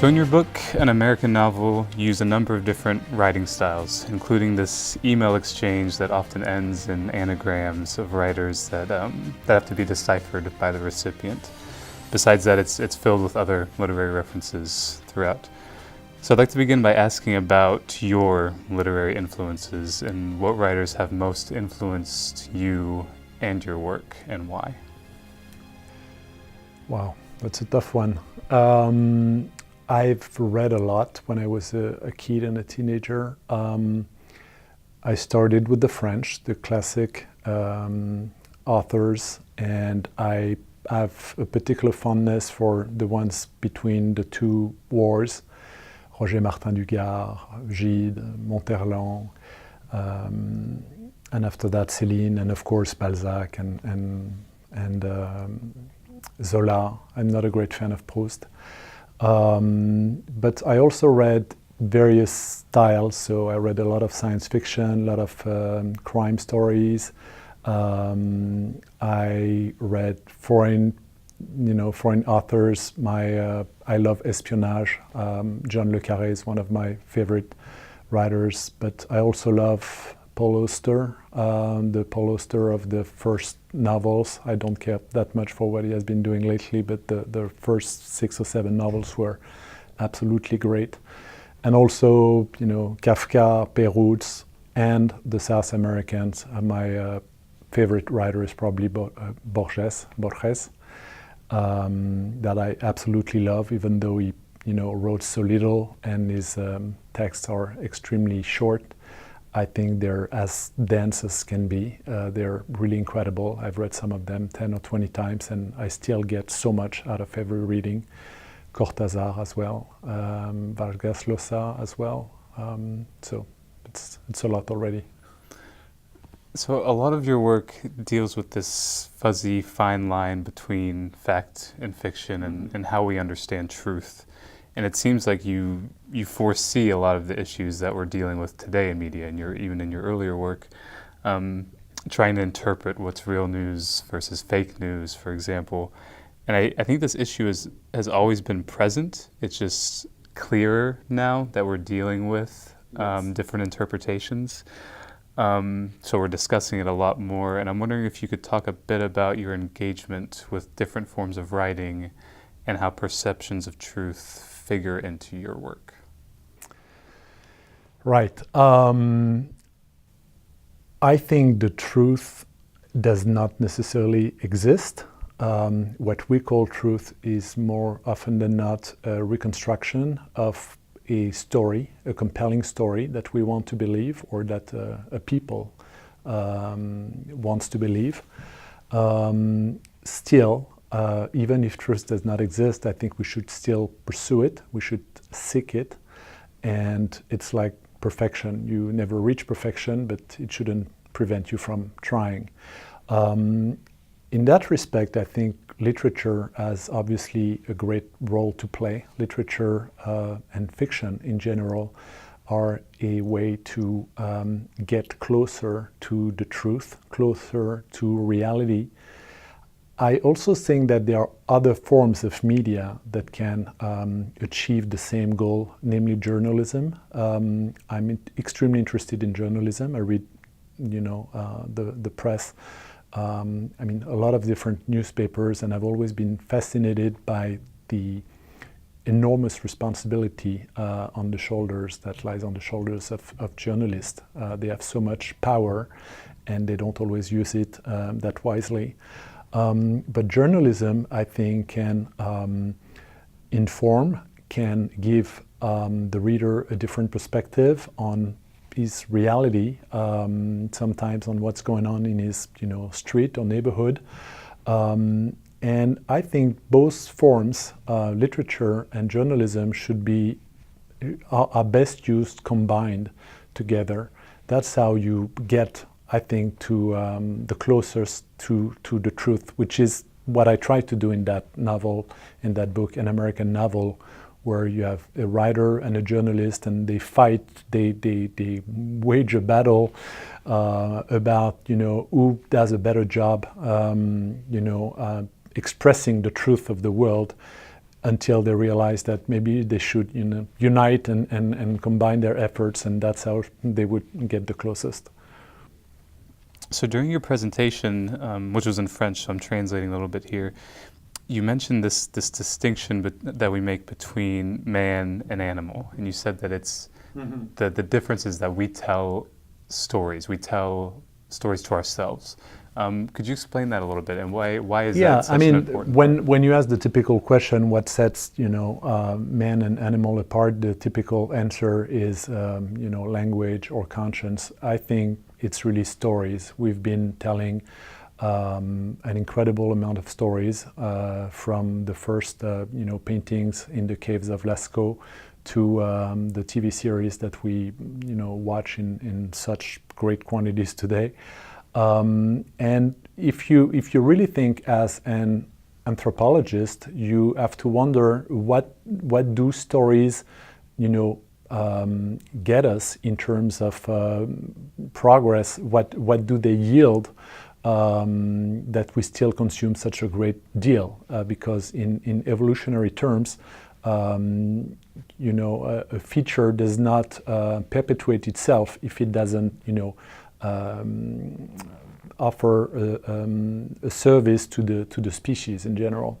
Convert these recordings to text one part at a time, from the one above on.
So in your book, An American Novel, you use a number of different writing styles, including this email exchange that often ends in anagrams of writers that have to be deciphered by the recipient. Besides that, it's filled with other literary references throughout. So I'd like to begin by asking about your literary influences and what writers have most influenced you and your work, and why. Wow, that's a tough one. I've read a lot when I was a kid and a teenager. I started with the French, the classic authors, and I have a particular fondness for the ones between the two wars. Roger Martin Dugard, Gide, Monterland, and after that Céline, and of course Balzac and Zola. I'm not a great fan of Proust. But I also read various styles, so I read a lot of science fiction, a lot of crime stories. I read foreign authors. I love espionage. John le Carré is one of my favorite writers, but I also love Paul Auster, the Paul Auster of the first novels. I don't care that much for what he has been doing lately, but the first 6 or 7 novels were absolutely great. And also, Kafka, Perutz, and the South Americans. My favorite writer is probably Borges, that I absolutely love, even though he, wrote so little and his texts are extremely short. I think they're as dense as can be. They're really incredible. I've read some of them 10 or 20 times, and I still get so much out of every reading. Cortázar as well, Vargas Llosa as well. So it's a lot already. So a lot of your work deals with this fuzzy, fine line between fact and fiction and how we understand truth. And it seems like you foresee a lot of the issues that we're dealing with today in media, and even in your earlier work, trying to interpret what's real news versus fake news, for example. And I think this issue has always been present. It's just clearer now that we're dealing with different interpretations. So we're discussing it a lot more, and I'm wondering if you could talk a bit about your engagement with different forms of writing and how perceptions of truth figure into your work. Right. I think the truth does not necessarily exist. What we call truth is more often than not a reconstruction of a story, a compelling story that we want to believe, or that a people wants to believe. Still, even if truth does not exist, I think we should still pursue it. We should seek it. And it's like perfection. You never reach perfection, but it shouldn't prevent you from trying. In that respect, I think literature has obviously a great role to play. Literature and fiction in general are a way to get closer to the truth, closer to reality. I also think that there are other forms of media that can achieve the same goal, namely journalism. I'm extremely interested in journalism. I read, the press. A lot of different newspapers, and I've always been fascinated by the enormous responsibility on the shoulders that lies on the shoulders of journalists. They have so much power, and they don't always use it that wisely. But journalism, I think, can inform, can give the reader a different perspective on his reality, sometimes on what's going on in his street or neighborhood. And I think both forms, literature and journalism, are best used combined together. That's how you get, I think, to the closest to the truth, which is what I try to do in that novel, in that book, An American Novel, where you have a writer and a journalist, and they fight, they wage a battle about who does a better job expressing the truth of the world until they realize that maybe they should unite and combine their efforts, and that's how they would get the closest. So during your presentation, which was in French, so I'm translating a little bit here, you mentioned this distinction that we make between man and animal, and you said that it's the difference is that we tell stories to ourselves. Could you explain that a little bit, and why is that such an important part? When you ask the typical question, what sets man and animal apart, the typical answer is language or conscience. I think it's really stories. We've been telling an incredible amount of stories from the first paintings in the caves of Lascaux to the TV series that we watch in such great quantities today. And if you really think as an anthropologist, you have to wonder what do stories get us in terms of progress. What do they yield that we still consume such a great deal? Because in evolutionary terms, a feature does not perpetuate itself if it doesn't offer a service to the species in general.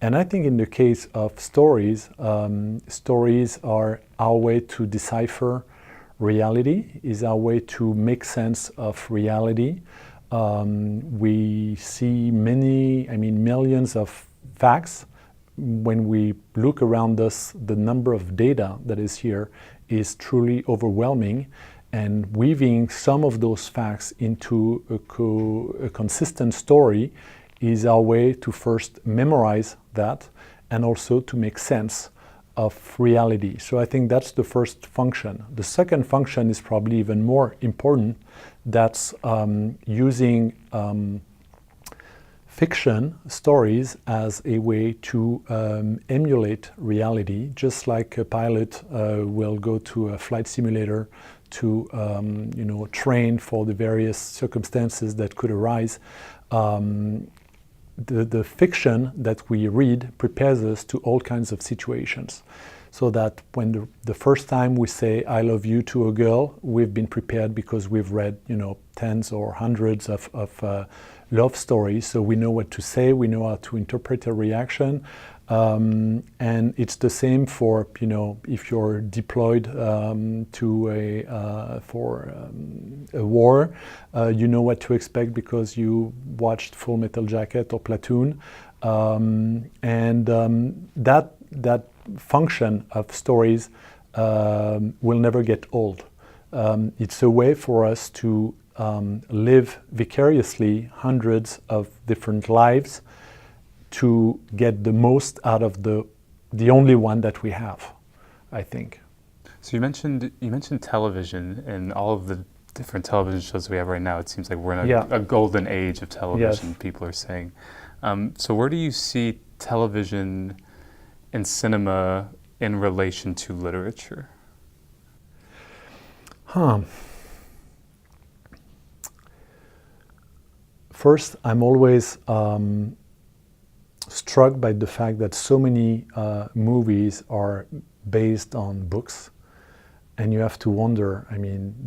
And I think in the case of stories, stories are our way to decipher reality, is our way to make sense of reality. We see millions of facts. When we look around us, the number of data that is here is truly overwhelming. And weaving some of those facts into a consistent story is our way to first memorize that and also to make sense of reality. So I think that's the first function. The second function is probably even more important. That's using fiction stories as a way to emulate reality, just like a pilot will go to a flight simulator to train for the various circumstances that could arise. The fiction that we read prepares us to all kinds of situations, so that when the first time we say "I love you" to a girl, we've been prepared because we've read tens or hundreds of love stories, so we know what to say, we know how to interpret a reaction. And it's the same for if you're deployed for a war, you know what to expect because you watched Full Metal Jacket or Platoon, and that function of stories will never get old. It's a way for us to live vicariously hundreds of different lives to get the most out of the only one that we have, I think. So you mentioned television and all of the different television shows we have right now. It seems like we're in a golden age of television, yes. People are saying. So where do you see television and cinema in relation to literature? First, I'm always struck by the fact that so many movies are based on books, and you have to wonder,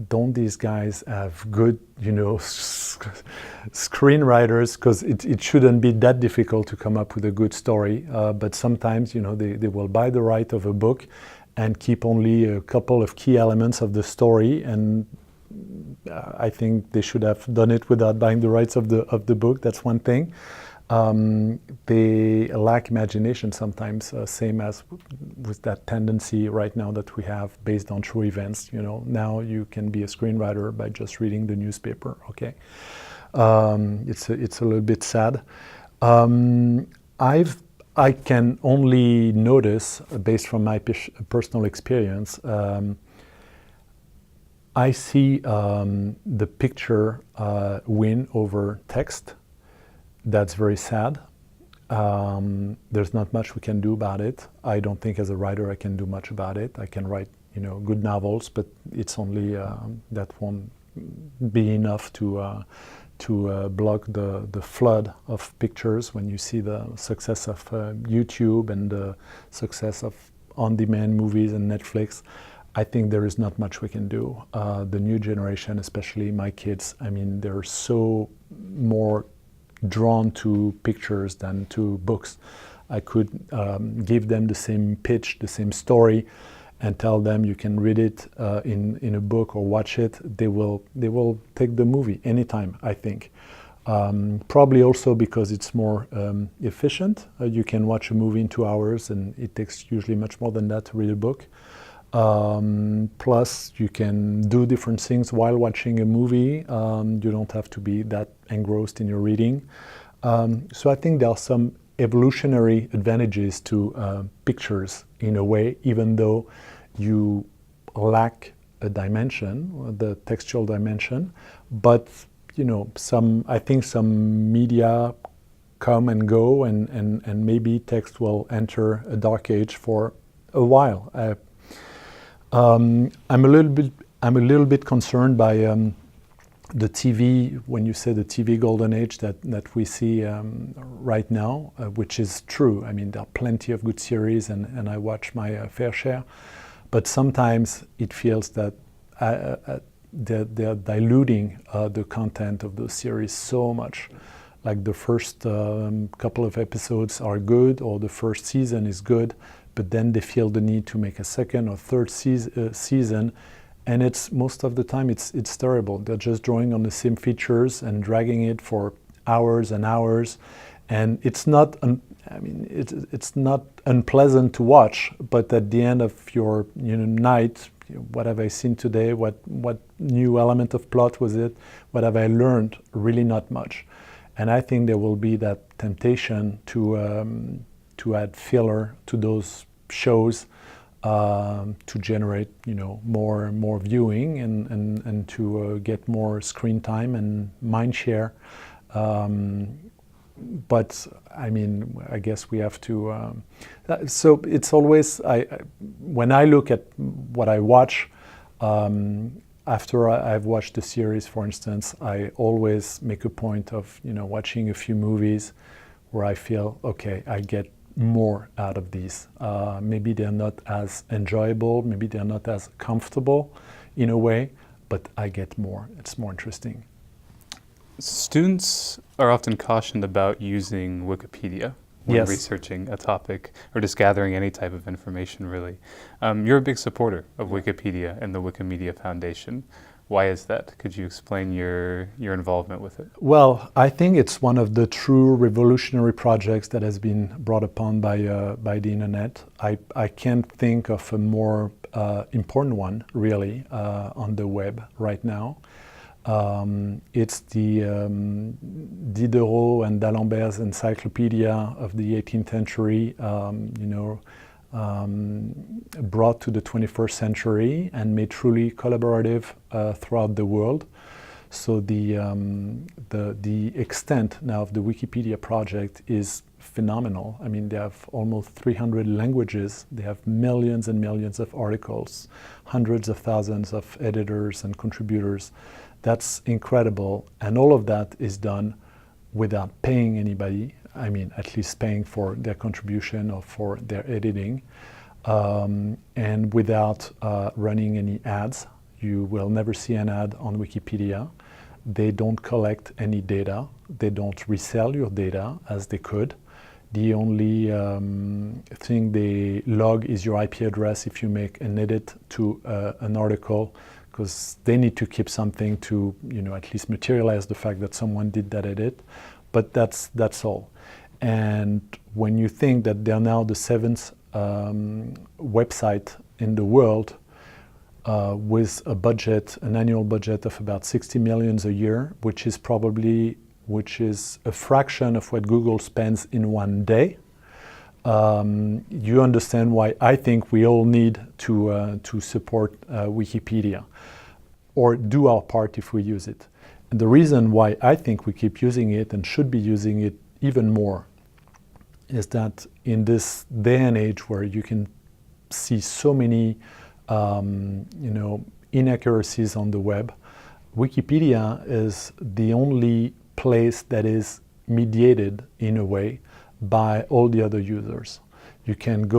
don't these guys have good, screenwriters? Because it shouldn't be that difficult to come up with a good story, but sometimes, they will buy the right of a book and keep only a couple of key elements of the story, and I think they should have done it without buying the rights of the book. That's one thing. They lack imagination sometimes, same as with that tendency right now that we have based on true events. Now you can be a screenwriter by just reading the newspaper. Okay, it's a little bit sad. I can only notice, based from my personal experience, I see the picture win over text. That's very sad. There's not much we can do about it. I don't think as a writer I can do much about it. I can write, good novels, but it's only that won't be enough to block the flood of pictures when you see the success of YouTube and the success of on-demand movies and Netflix. I think there is not much we can do. The new generation, especially my kids, I mean, they're so more drawn to pictures than to books. I could give them the same pitch, the same story, and tell them you can read it in a book or watch it. They will take the movie anytime, I think. Probably also because it's more efficient. You can watch a movie in 2 hours, and it takes usually much more than that to read a book. Plus, you can do different things while watching a movie. You don't have to be that engrossed in your reading. So I think there are some evolutionary advantages to pictures in a way, even though you lack a dimension, the textual dimension. But you know, I think some media come and go, and maybe text will enter a dark age for a while. I'm a little bit concerned by the TV, when you say the TV golden age that we see right now, which is true. I mean, there are plenty of good series, and I watch my fair share. But sometimes it feels that they're diluting the content of those series so much. Like the first couple of episodes are good, or the first season is good, but then they feel the need to make a second or third season, and it's most of the time it's terrible. They're just drawing on the same features and dragging it for hours and hours, and it's not it's not unpleasant to watch, but at the end of your night, what have I seen today? What new element of plot was it? What have I learned? Really not much. And I think there will be that temptation to add filler to those shows to generate more viewing and to get more screen time and mind share. But I mean, I guess we have to. So it's always when I look at what I watch. After I've watched the series, for instance, I always make a point of watching a few movies where I feel, okay, I get more out of these. Maybe they're not as enjoyable, maybe they're not as comfortable in a way, but I get more. It's more interesting. Students are often cautioned about using Wikipedia when Yes. researching a topic or just gathering any type of information, really. You're a big supporter of Wikipedia and the Wikimedia Foundation. Why is that? Could you explain your involvement with it? Well, I think it's one of the true revolutionary projects that has been brought upon by the internet. I can't think of a more important one, really, on the web right now. It's the Diderot and d'Alembert's encyclopedia of the 18th century, brought to the 21st century and made truly collaborative throughout the world. So the extent now of the Wikipedia project is phenomenal. I mean, they have almost 300 languages. They have millions and millions of articles, hundreds of thousands of editors and contributors. That's incredible. And all of that is done without paying anybody. I mean, at least paying for their contribution or for their editing, and without running any ads. You will never see an ad on Wikipedia. They don't collect any data. They don't resell your data as they could. The only thing they log is your IP address if you make an edit to an article, because they need to keep something to at least materialize the fact that someone did that edit. But that's all. And when you think that they're now the 7th website in the world with an annual budget of about 60 million a year, which is a fraction of what Google spends in one day, you understand why I think we all need to support Wikipedia, or do our part if we use it. And the reason why I think we keep using it and should be using it even more is that in this day and age where you can see so many inaccuracies on the web, Wikipedia is the only place that is mediated in a way by all the other users. You can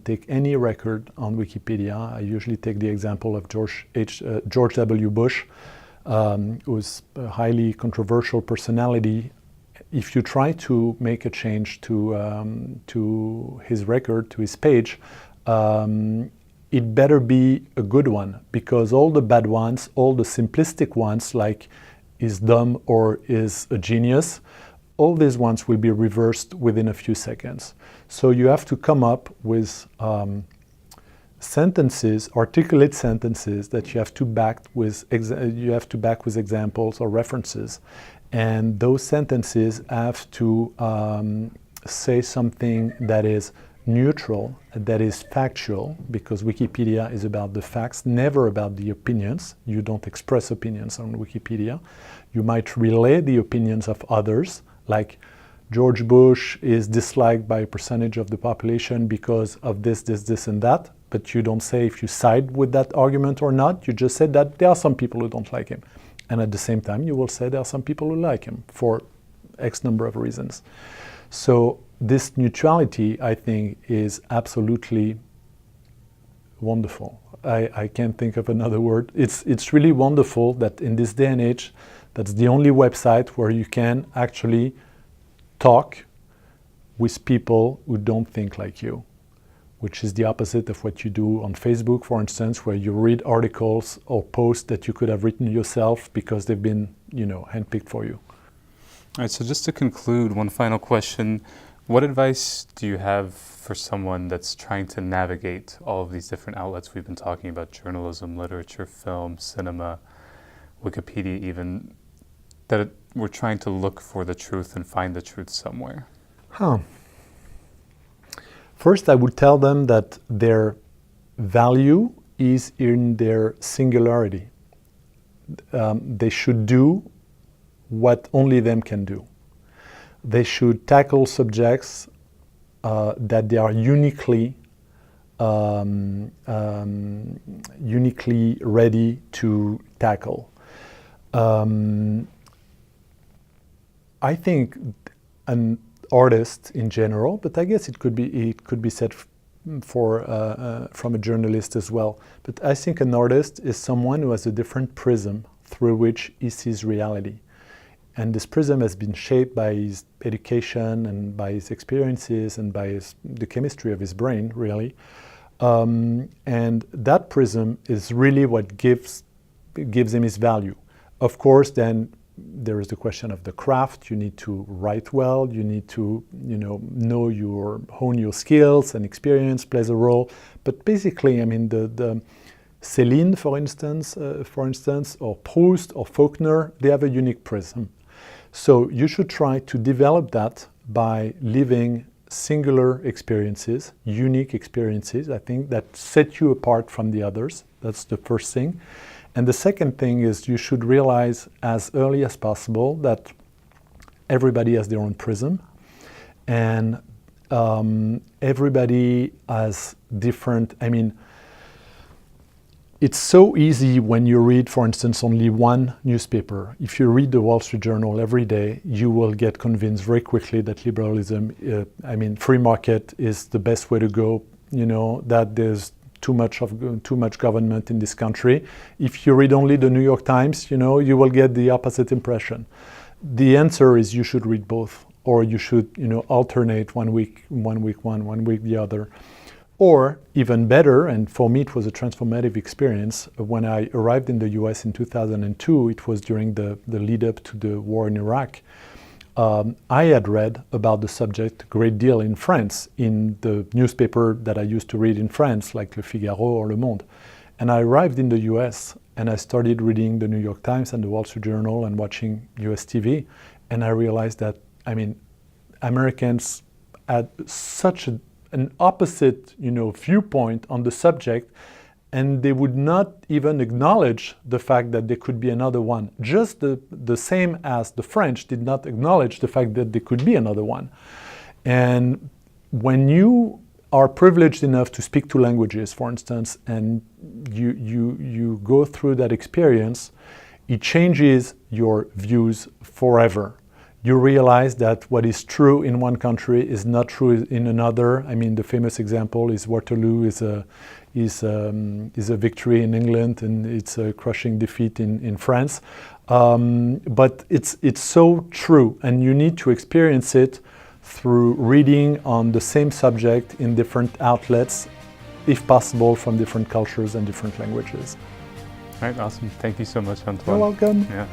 take any record on Wikipedia. I usually take the example of George W. Bush, who's a highly controversial personality. If you try to make a change to his record, to his page, it better be a good one, because all the bad ones, all the simplistic ones, like is dumb or is a genius, all these ones will be reversed within a few seconds. So you have to come up with sentences, articulate sentences that you have to back with examples or references, and those sentences have to say something that is neutral, that is factual, because Wikipedia is about the facts, never about the opinions. You don't express opinions on Wikipedia. You might relay the opinions of others, like George Bush is disliked by a percentage of the population because of this, and that, but you don't say if you side with that argument or not. You just said that there are some people who don't like him. And at the same time, you will say there are some people who like him for X number of reasons. So this neutrality, I think, is absolutely wonderful. I can't think of another word. It's really wonderful that in this day and age, that's the only website where you can actually talk with people who don't think like you, which is the opposite of what you do on Facebook, for instance, where you read articles or posts that you could have written yourself because they've been, handpicked for you. All right, so just to conclude, one final question. What advice do you have for someone that's trying to navigate all of these different outlets we've been talking about, journalism, literature, film, cinema, Wikipedia even, that we're trying to look for the truth and find the truth somewhere? First, I would tell them that their value is in their singularity. They should do what only them can do. They should tackle subjects that they are uniquely ready to tackle. I think an artist in general, but I guess it could be said from a journalist as well. But I think an artist is someone who has a different prism through which he sees reality. And this prism has been shaped by his education and by his experiences and by the chemistry of his brain, really. And that prism is really what gives him his value. Of course, then there is the question of the craft. You need to write well. You need to, hone your skills, and experience plays a role. But basically, I mean, the Céline, for instance, or Proust or Faulkner, they have a unique prism. So you should try to develop that by living singular experiences, unique experiences. I think that set you apart from the others. That's the first thing. And the second thing is you should realize as early as possible that everybody has their own prism, and everybody has different, it's so easy when you read, for instance, only one newspaper. If you read the Wall Street Journal every day, you will get convinced very quickly that liberalism, free market is the best way to go, that there's too much government in this country. If you read only the New York Times, you will get the opposite impression. The answer is you should read both, or you should, alternate one week one, one week the other. Or even better, and for me it was a transformative experience, when I arrived in the US in 2002, it was during the lead up to the war in Iraq. I had read about the subject a great deal in France, in the newspaper that I used to read in France, like Le Figaro or Le Monde. And I arrived in the US and I started reading the New York Times and the Wall Street Journal and watching US TV. And I realized that, Americans had such an opposite, viewpoint on the subject, and they would not even acknowledge the fact that there could be another one. Just the same as the French did not acknowledge the fact that there could be another one. And when you are privileged enough to speak two languages, for instance, and you go through that experience, it changes your views forever. You realize that what is true in one country is not true in another. I mean, the famous example is Waterloo is a victory in England, and it's a crushing defeat in France. But it's so true, and you need to experience it through reading on the same subject in different outlets, if possible, from different cultures and different languages. All right, awesome. Thank you so much, Antoine. You're welcome. Yeah.